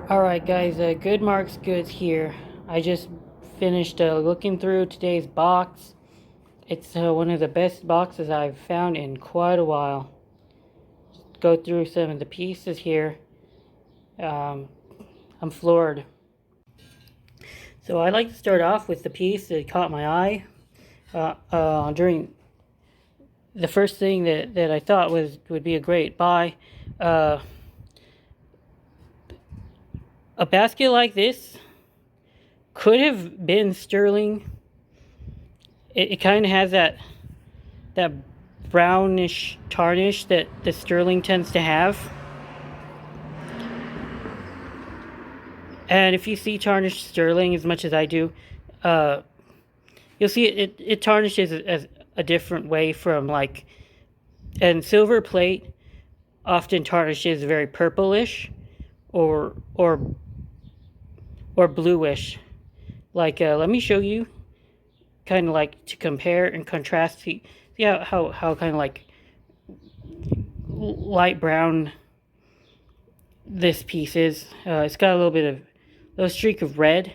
Alright guys, Good Marks Goods here. I just finished looking through today's box. It's one of the best boxes I've found in quite a while. Just go through some of the pieces here. Um, I'm floored. So I like to start off with the piece that caught my eye. During the first thing that I thought would be a great buy. Uh, a basket like this could have been sterling. It kind of has that brownish tarnish that the sterling tends to have. And if you see tarnished sterling as much as I do, you'll see it tarnishes as a different way from like, and silver plate often tarnishes very purplish or bluish. Like let me show you, kind of like to compare and contrast. See how kind of like light brown this piece is. It's got a little streak of red.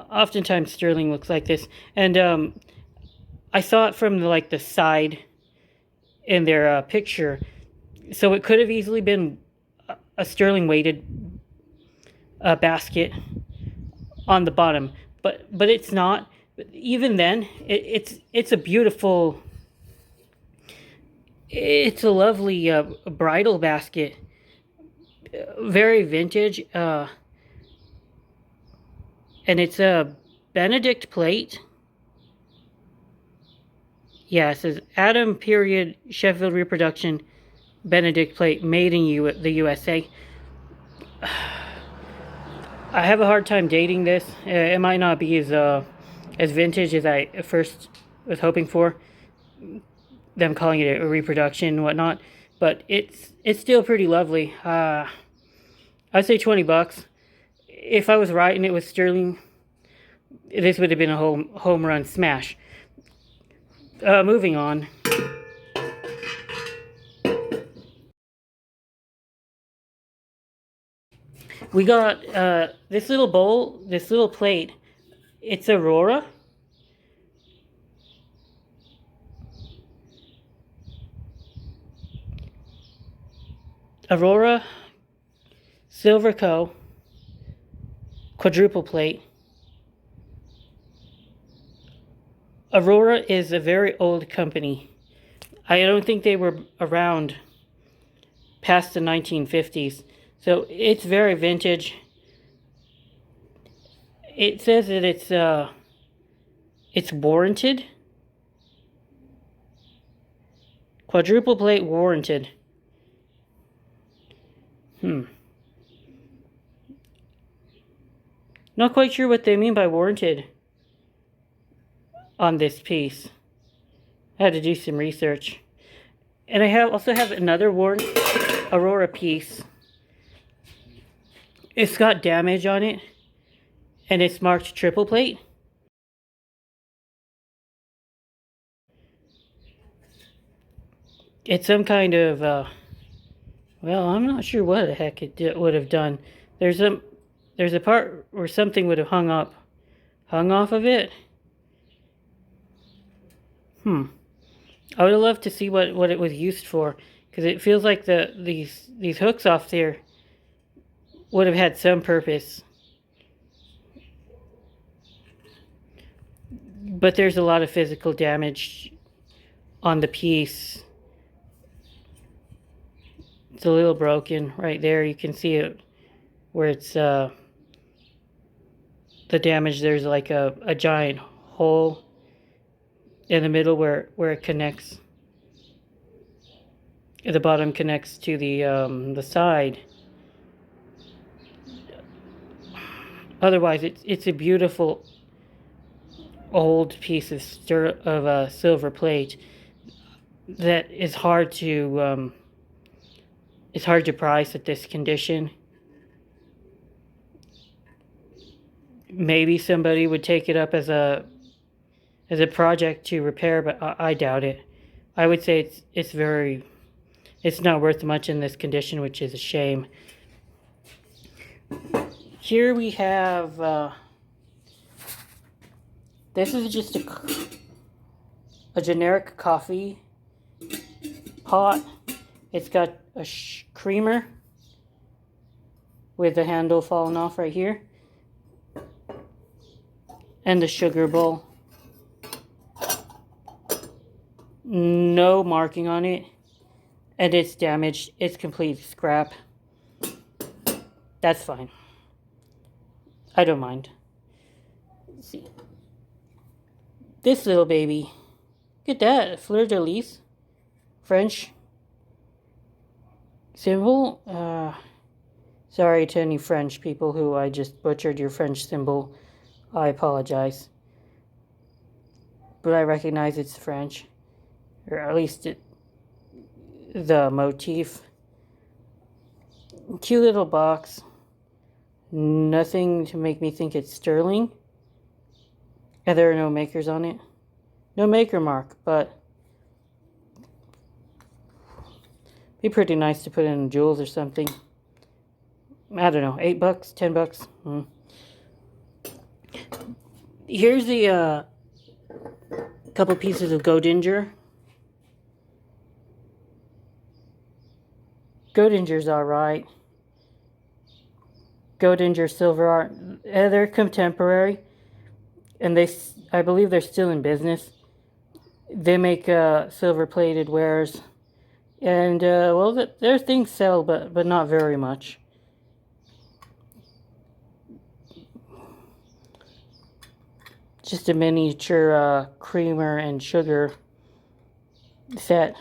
Oftentimes sterling looks like this, and I saw it from the side in their picture, so it could have easily been a sterling weighted basket on the bottom, but it's not. Even then, it's a beautiful. It's a lovely bridal basket, very vintage, and it's a Benedict plate. Yeah, it says Adam period Sheffield reproduction Benedict plate made in the USA. I have a hard time dating this. It might not be as vintage as I at first was hoping for. Them calling it a reproduction and whatnot, but it's still pretty lovely. I'd say $20. If I was right and it was sterling, this would have been a home run smash. Moving on. We got this little bowl, this little plate. It's Aurora. Aurora Silverco quadruple plate. Aurora is a very old company. I don't think they were around past the 1950s. So it's very vintage. It says that it's warranted. Quadruple plate warranted. Not quite sure what they mean by warranted on this piece. I had to do some research. And I also have another Aurora piece. It's got damage on it, and it's marked triple plate. It's some kind of, well, I'm not sure what the heck it would have done. There's a part where something would have hung off of it. I would have loved to see what it was used for, because it feels like these hooks off there would have had some purpose. But there's a lot of physical damage on the piece. It's a little broken right there. You can see it where it's the damage. There's like a giant hole in the middle where it connects. The bottom connects to the side. Otherwise, it's a beautiful old piece of silver plate that is hard to price at this condition. Maybe somebody would take it up as a project to repair, but I doubt it. I would say it's not worth much in this condition, which is a shame. Here we have, this is just a generic coffee pot. It's got a creamer with the handle falling off right here. And the sugar bowl. No marking on it. And it's damaged. It's complete scrap. That's fine. I don't mind. Let's see. This little baby. Look at that. Fleur de lis. French symbol. Sorry to any French people who I just butchered your French symbol. I apologize. But I recognize it's French. Or at least the motif. Cute little box. Nothing to make me think it's sterling. And there are no makers on it. No maker mark, but be pretty nice to put in jewels or something. I don't know, $8, $10. Here's the couple pieces of Godinger. Godinger's alright. Godinger silver art. They're contemporary. And I believe they're still in business. They make silver plated wares. And, well, their things sell, but not very much. Just a miniature creamer and sugar set.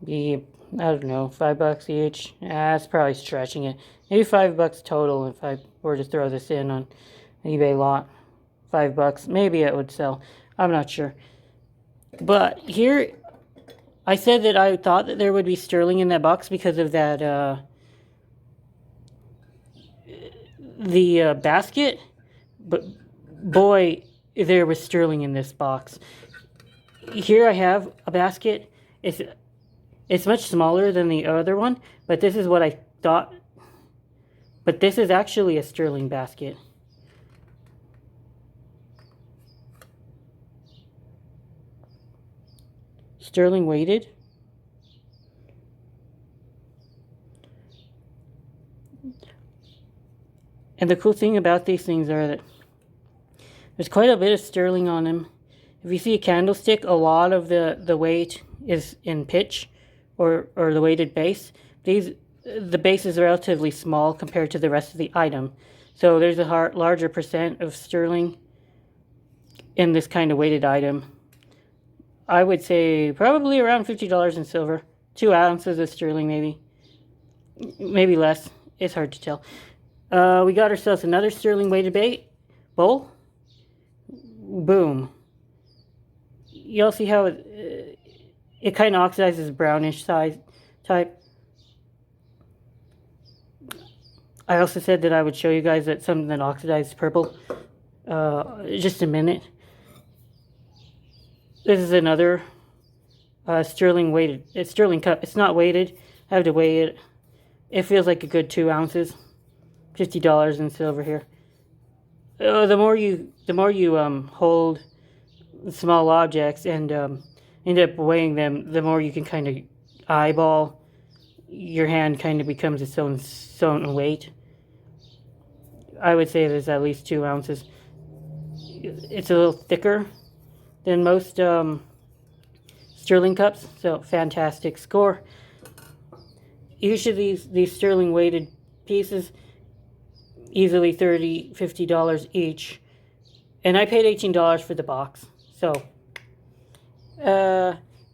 Be, I don't know, $5 each. That's probably stretching it. Maybe $5 total if I were to throw this in on eBay lot. $5. Maybe it would sell. I'm not sure. But here, I said that I thought that there would be sterling in that box because of that, the basket. But boy, there was sterling in this box. Here I have a basket. It's much smaller than the other one, but this is what I thought. But this is actually a sterling basket. Sterling weighted. And the cool thing about these things are that there's quite a bit of sterling on them. If you see a candlestick, a lot of the weight is in pitch or the weighted base. The base is relatively small compared to the rest of the item. So there's a larger percent of sterling in this kind of weighted item. I would say probably around $50 in silver. 2 ounces of sterling maybe. Maybe less. It's hard to tell. We got ourselves another sterling weighted bowl. Boom. You'll see how it kind of oxidizes brownish type. I also said that I would show you guys that something that oxidizes purple. Just a minute. This is another sterling weighted. It's sterling cup. It's not weighted. I have to weigh it. It feels like a good 2 ounces. $50 in silver here. The more you hold small objects and end up weighing them, the more you can kind of eyeball. Your hand kind of becomes its own weight. I would say there's at least 2 ounces. It's a little thicker than most sterling cups, so fantastic score. Usually these sterling weighted pieces, easily $30, $50 each. And I paid $18 for the box. So,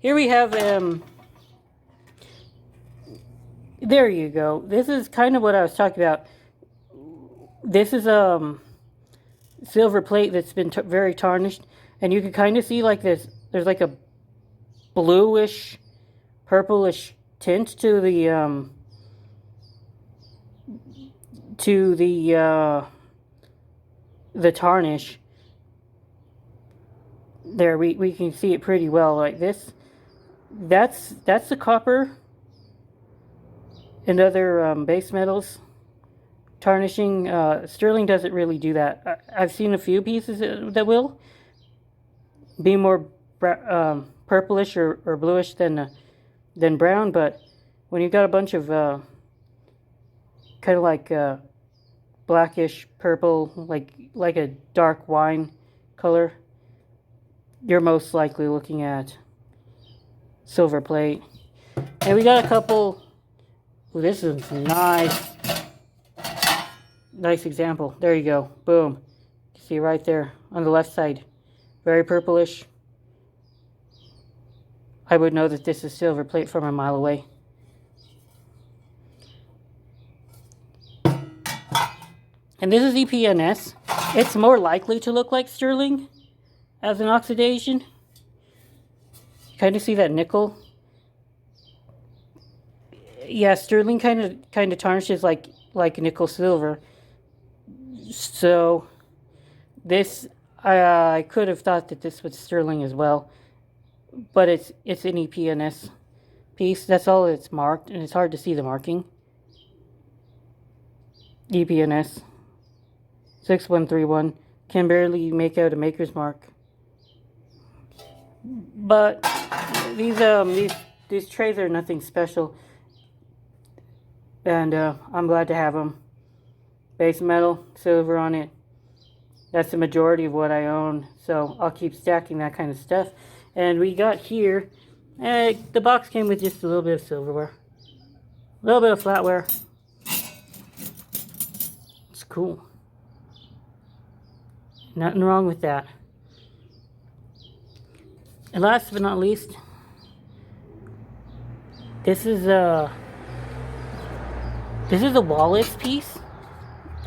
here we have, there you go. This is kind of what I was talking about. This is silver plate that's been very tarnished. And you can kind of see like this, there's like a bluish, purplish tint to the tarnish. There, we can see it pretty well like this. That's the copper. and other base metals. Tarnishing, sterling doesn't really do that. I've seen a few pieces that will be more purplish or bluish than brown, but when you've got a bunch of kind of like blackish purple, like a dark wine color, you're most likely looking at silver plate. And we got a couple. Ooh, this is nice. Nice example. There you go. Boom. You see right there on the left side. Very purplish. I would know that this is silver plate from a mile away. And this is EPNS. It's more likely to look like sterling as an oxidation. You kind of see that nickel. Yeah, sterling kind of tarnishes like nickel silver. So this I could have thought that this was sterling as well, but it's an EPNS piece. That's all it's marked, and it's hard to see the marking. EPNS 6131, can barely make out a maker's mark. But these trays are nothing special, and I'm glad to have them. Base metal, silver on it. That's the majority of what I own, so I'll keep stacking that kind of stuff. And we got here, the box came with just a little bit of silverware, a little bit of flatware. It's cool. Nothing wrong with that. And last but not least, this is a Wallace piece.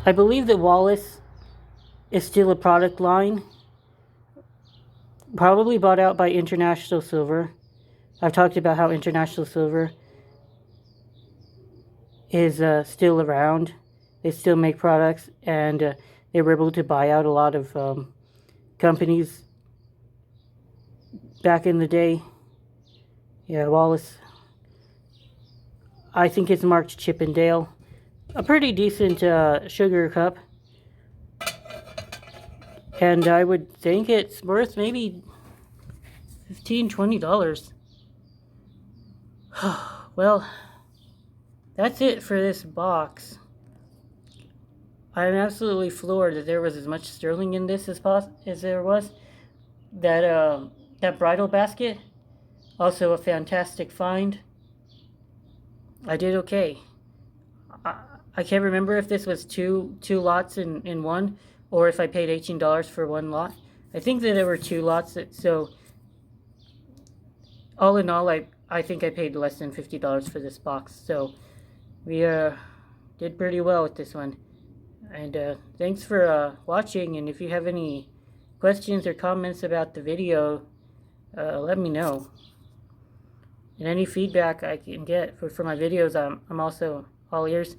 I believe that Wallace is still a product line, probably bought out by International Silver. I've talked about how International Silver is still around. They still make products, and they were able to buy out a lot of companies back in the day. Yeah, Wallace. I think it's marked Chippendale. A pretty decent sugar cup. And I would think it's worth maybe $15, $20. Well, that's it for this box. I'm absolutely floored that there was as much sterling in this as there was. That bridal basket, also a fantastic find. I did okay. I can't remember if this was two lots in one, or if I paid $18 for one lot. I think that there were two lots, so all in all, I think I paid less than $50 for this box. So we did pretty well with this one. And thanks for watching, and if you have any questions or comments about the video, let me know. And any feedback I can get for my videos, I'm also all ears.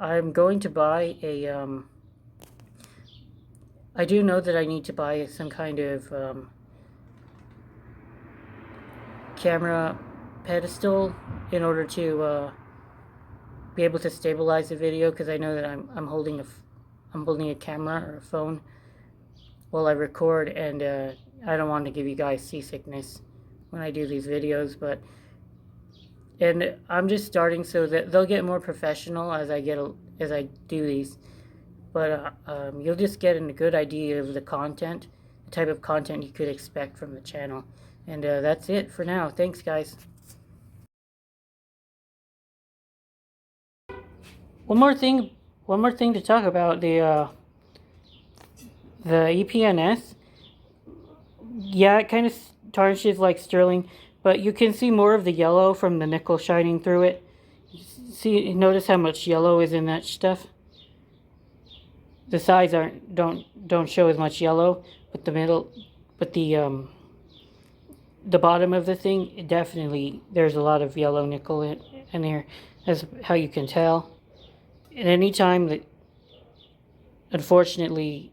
I'm going to buy a, I do know that I need to buy some kind of camera pedestal in order to be able to stabilize the video, because I know that I'm holding a camera or a phone while I record, and I don't want to give you guys seasickness when I do these videos. And I'm just starting, so that they'll get more professional as I do these. But you'll just get a good idea of the content, the type of content you could expect from the channel. And that's it for now. Thanks, guys. One more thing to talk about, the EPNS. Yeah, it kind of tarnishes like sterling, but you can see more of the yellow from the nickel shining through it. Notice how much yellow is in that stuff. The sides don't show as much yellow, but the bottom of the thing, definitely there's a lot of yellow nickel in there. That's how you can tell. And any time that, unfortunately,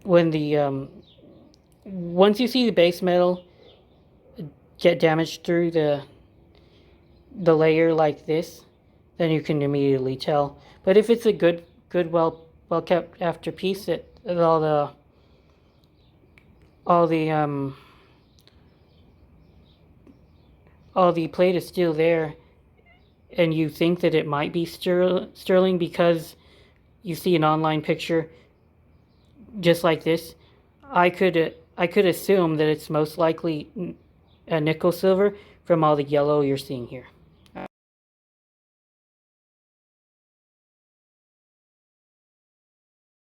when once you see the base metal get damaged through the layer like this, then you can immediately tell. But if it's a good, well kept after piece, that all the all the plate is still there, and you think that it might be sterling because you see an online picture just like this, I could assume that it's most likely a nickel silver from all the yellow you're seeing here.